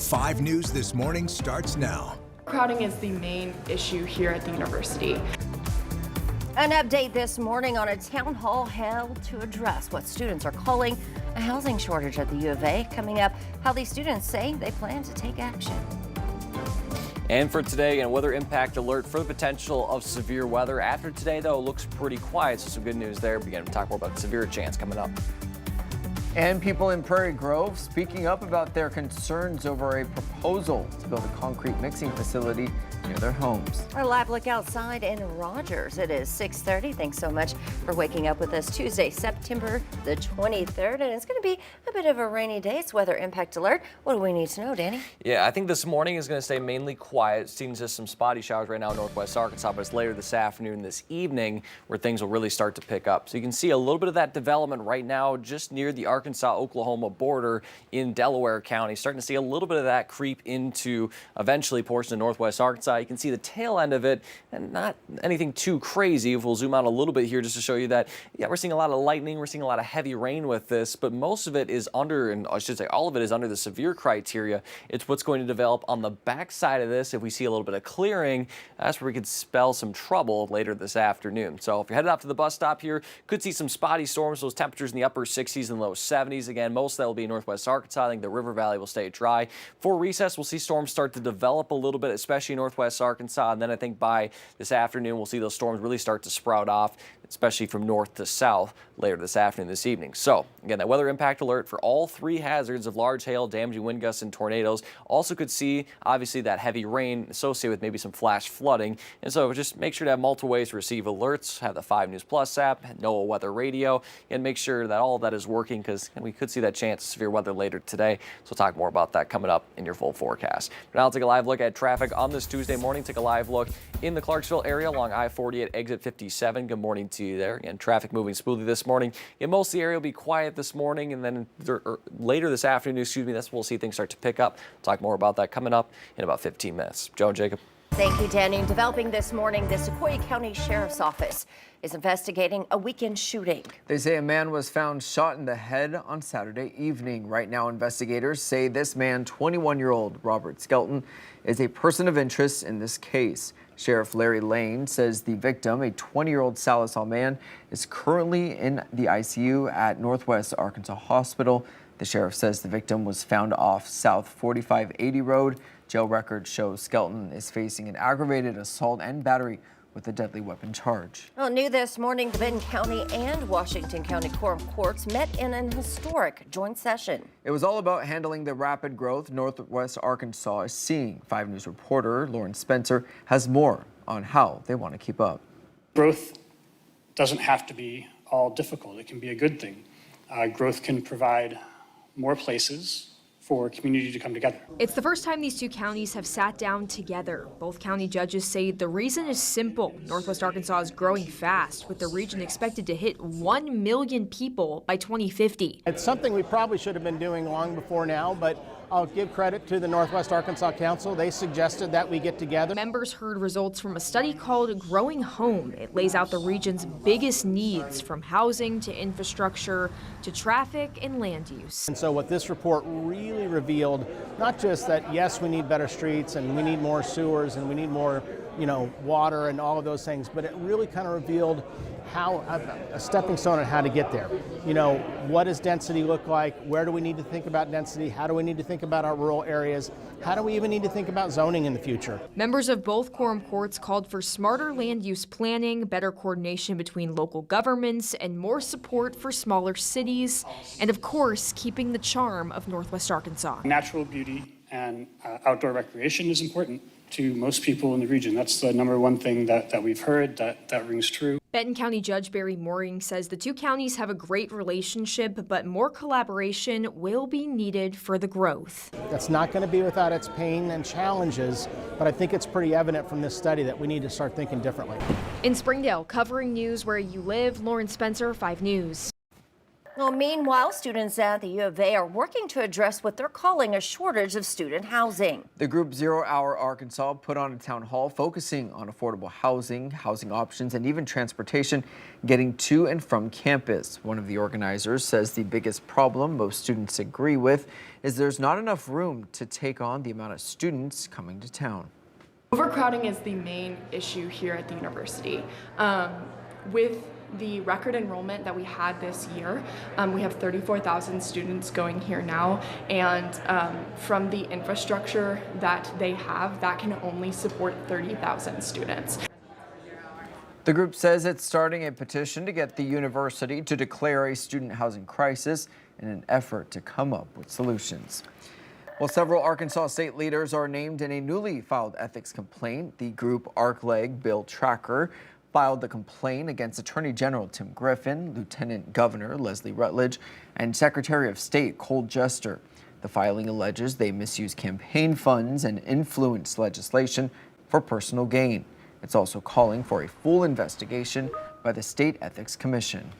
5 News This Morning starts now. Crowding is the main issue here at the university. An update this morning on a town hall held to address what students are calling a housing shortage at the U of A. Coming up, how these students say they plan to take action. And for today, a weather impact alert for the potential of severe weather. After today, though, it looks pretty quiet, so some good news there. We're going to talk more about severe chance coming up. And people in Prairie Grove speaking up about their concerns over a proposal to build a concrete mixing facility near their homes. A live look outside in Rogers. It is 6:30. Thanks so much for waking up with us. Tuesday, September the 23rd, and it's going to be a bit of a rainy day. It's weather impact alert. What do we need to know, Danny? Yeah, I think this morning is going to stay mainly quiet. Seeing just some spotty showers right now in northwest Arkansas, but it's later this afternoon, this evening, where things will really start to pick up. So you can see a little bit of that development right now just near the Arkansas-Oklahoma border in Delaware County. Starting to see a little bit of that creep into eventually portions of northwest Arkansas. You can see the tail end of it, and not anything too crazy. If we'll zoom out a little bit here just to show you that, yeah, we're seeing a lot of lightning, we're seeing a lot of heavy rain with this, but most of it is under, and I should say all of it is under the severe criteria. It's what's going to develop on the backside of this. If we see a little bit of clearing, that's where we could spell some trouble later this afternoon. So if you're headed out to the bus stop here, could see some spotty storms, those temperatures in the upper 60s and low 70s. Again, most of that will be in northwest Arkansas. I think the river valley will stay dry. For recess, we'll see storms start to develop a little bit, especially in northwest Arkansas, and then I think by this afternoon we'll see those storms really start to sprout off, especially from north to south later this afternoon, this evening. So again, that weather impact alert for all 3 hazards of large hail, damaging wind gusts, and tornadoes. Also could see obviously that heavy rain associated with maybe some flash flooding, and so just make sure to have multiple ways to receive alerts. Have the 5 News Plus app, NOAA weather radio, and make sure that all of that is working, because we could see that chance of severe weather later today. So we'll talk more about that coming up in your full forecast. But now I'll take a live look at traffic on this Tuesday morning. Take a live look in the Clarksville area along I-40 at exit 57. Good morning to you there. Again, traffic moving smoothly this morning. Most of the area will be quiet this morning, and then later this afternoon, that's when we'll see things start to pick up. We'll talk more about that coming up in about 15 minutes. Joe and Jacob. Thank you, Danny. Developing this morning, the Sequoyah County Sheriff's Office is investigating a weekend shooting. They say a man was found shot in the head on Saturday evening. Right now, investigators say this man, 21-year-old Robert Skelton, is a person of interest in this case. Sheriff Larry Lane says the victim, a 20-year-old Salisaw man, is currently in the ICU at Northwest Arkansas Hospital. The sheriff says the victim was found off South 4580 Road. Jail records show Skelton is facing an aggravated assault and battery with a deadly weapon charge. Well, new this morning, the Benton County and Washington County Quorum Courts met in an historic joint session. It was all about handling the rapid growth Northwest Arkansas is seeing. 5 News reporter Lauren Spencer has more on how they want to keep up. Growth doesn't have to be all difficult. It can be a good thing. Growth can provide more places for community to come together. It's the first time these 2 counties have sat down together. Both county judges say the reason is simple. Northwest Arkansas is growing fast, with the region expected to hit 1 million people by 2050. It's something we probably should have been doing long before now, but I'll give credit to the Northwest Arkansas Council. They suggested that we get together. Members heard results from a study called Growing Home. It lays out the region's biggest needs, from housing to infrastructure to traffic and land use. And so what this report really revealed, not just that, yes, we need better streets and we need more sewers and we need more, water and all of those things, but it really kind of revealed how a stepping stone on how to get there. What does density look like? Where do we need to think about density? How do we need to think about our rural areas? How do we even need to think about zoning in the future? Members of both quorum courts called for smarter land use planning, better coordination between local governments, and more support for smaller cities, and of course, keeping the charm of Northwest Arkansas. Natural beauty and outdoor recreation is important to most people in the region. That's the #1 thing that we've heard that rings true. Benton County Judge Barry Mooring says the 2 counties have a great relationship, but more collaboration will be needed for the growth. That's not going to be without its pain and challenges, but I think it's pretty evident from this study that we need to start thinking differently. In Springdale, covering news where you live, Lauren Spencer, 5 News. Well, meanwhile, students at the U of A are working to address what they're calling a shortage of student housing. The group 0 Hour Arkansas put on a town hall focusing on affordable housing, housing options, and even transportation getting to and from campus. One of the organizers says the biggest problem most students agree with is there's not enough room to take on the amount of students coming to town. Overcrowding is the main issue here at the university. With the record enrollment that we had this year, we have 34,000 students going here now, and from the infrastructure that they have, that can only support 30,000 students. The group says it's starting a petition to get the university to declare a student housing crisis in an effort to come up with solutions. Well, several Arkansas state leaders are named in a newly filed ethics complaint. The group ArcLeg Bill Tracker filed the complaint against Attorney General Tim Griffin, Lieutenant Governor Leslie Rutledge, and Secretary of State Cole Jester. The filing alleges they misuse campaign funds and influence legislation for personal gain. It's also calling for a full investigation by the State Ethics Commission.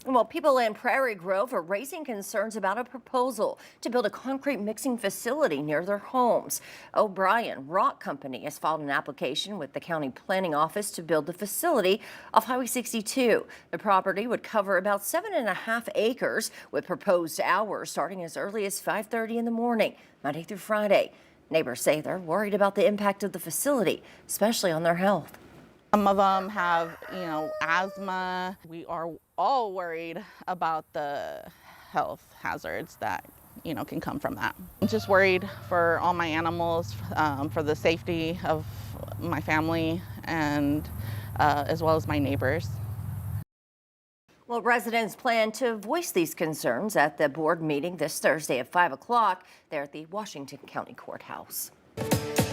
Well, people in Prairie Grove are raising concerns about a proposal to build a concrete mixing facility near their homes. O'Brien Rock Company has filed an application with the county planning office to build the facility off Highway 62. The property would cover about 7.5 acres with proposed hours starting as early as 5:30 in the morning, Monday through Friday. Neighbors say they're worried about the impact of the facility, especially on their health. Some of them have, asthma. We are all worried about the health hazards that, can come from that. I'm just worried for all my animals, for the safety of my family, and as well as my neighbors. Well, residents plan to voice these concerns at the board meeting this Thursday at 5 o'clock there at the Washington County Courthouse.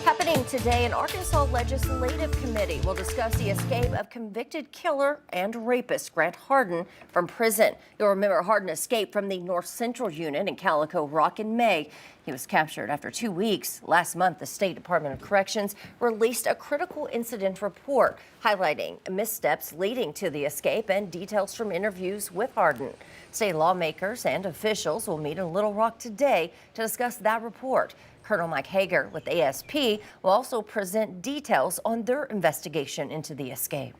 Happening today, an Arkansas Legislative Committee will discuss the escape of convicted killer and rapist Grant Harden from prison. You'll remember Harden escaped from the North Central Unit in Calico Rock in May. He was captured after 2 weeks. Last month, the State Department of Corrections released a critical incident report highlighting missteps leading to the escape and details from interviews with Harden. State lawmakers and officials will meet in Little Rock today to discuss that report. Colonel Mike Hager with ASP will also present details on their investigation into the escape.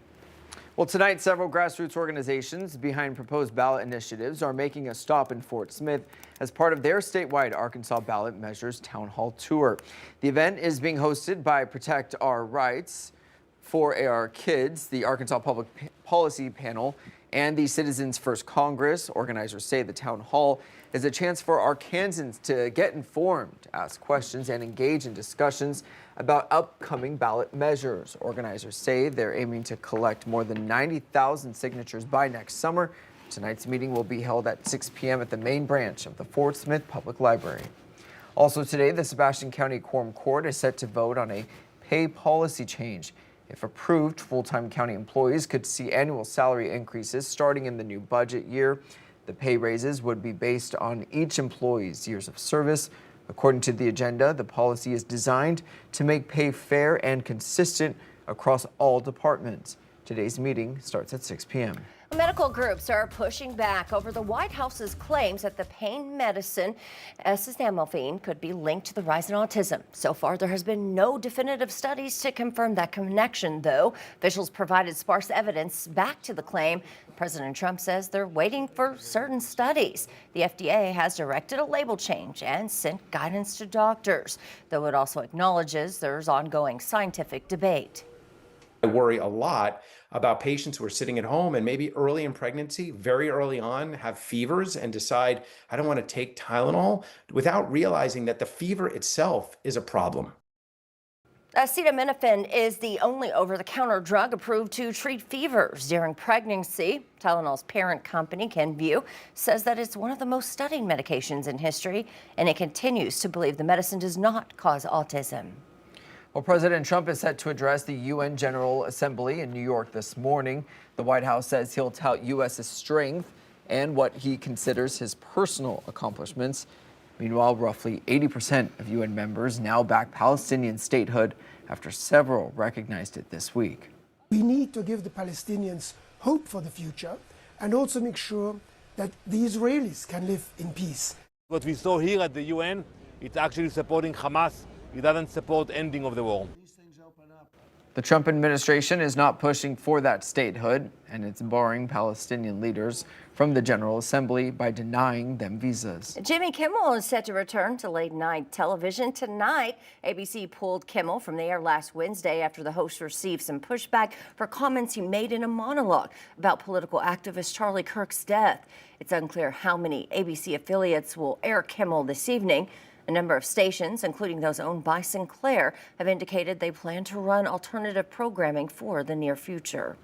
Well, tonight, several grassroots organizations behind proposed ballot initiatives are making a stop in Fort Smith as part of their statewide Arkansas Ballot Measures Town Hall Tour. The event is being hosted by Protect Our Rights, For Our Kids, the Arkansas Public Policy Panel, and the Citizens First Congress. Organizers say the town hall is a chance for Arkansans to get informed, ask questions, and engage in discussions about upcoming ballot measures. Organizers say they're aiming to collect more than 90,000 signatures by next summer. Tonight's meeting will be held at 6 p.m. at the main branch of the Fort Smith Public Library. Also today, the Sebastian County Quorum Court is set to vote on a pay policy change. If approved, full-time county employees could see annual salary increases starting in the new budget year. The pay raises would be based on each employee's years of service. According to the agenda, the policy is designed to make pay fair and consistent across all departments. Today's meeting starts at 6 p.m. Medical groups are pushing back over the White House's claims that the pain medicine acetaminophen could be linked to the rise in autism. So far, there has been no definitive studies to confirm that connection, though. Officials provided sparse evidence back to the claim. President Trump says they're waiting for certain studies. The FDA has directed a label change and sent guidance to doctors, though it also acknowledges there's ongoing scientific debate. I worry a lot about patients who are sitting at home and maybe early in pregnancy, very early on, have fevers and decide, I don't want to take Tylenol, without realizing that the fever itself is a problem. Acetaminophen is the only over-the-counter drug approved to treat fevers during pregnancy. Tylenol's parent company, Kenvue, says that it's one of the most studied medications in history, and it continues to believe the medicine does not cause autism. Well, President Trump is set to address the UN General Assembly in New York this morning. The White House says he'll tout U.S.'s strength and what he considers his personal accomplishments. Meanwhile, roughly 80% of UN members now back Palestinian statehood after several recognized it this week. We need to give the Palestinians hope for the future and also make sure that the Israelis can live in peace. What we saw here at the UN, it's actually supporting Hamas. It doesn't support ending of the war. The Trump administration is not pushing for that statehood, and it's barring Palestinian leaders from the General Assembly by denying them visas. Jimmy Kimmel is set to return to late-night television tonight. ABC pulled Kimmel from the air last Wednesday after the host received some pushback for comments he made in a monologue about political activist Charlie Kirk's death. It's unclear how many ABC affiliates will air Kimmel this evening. A number of stations, including those owned by Sinclair, have indicated they plan to run alternative programming for the near future.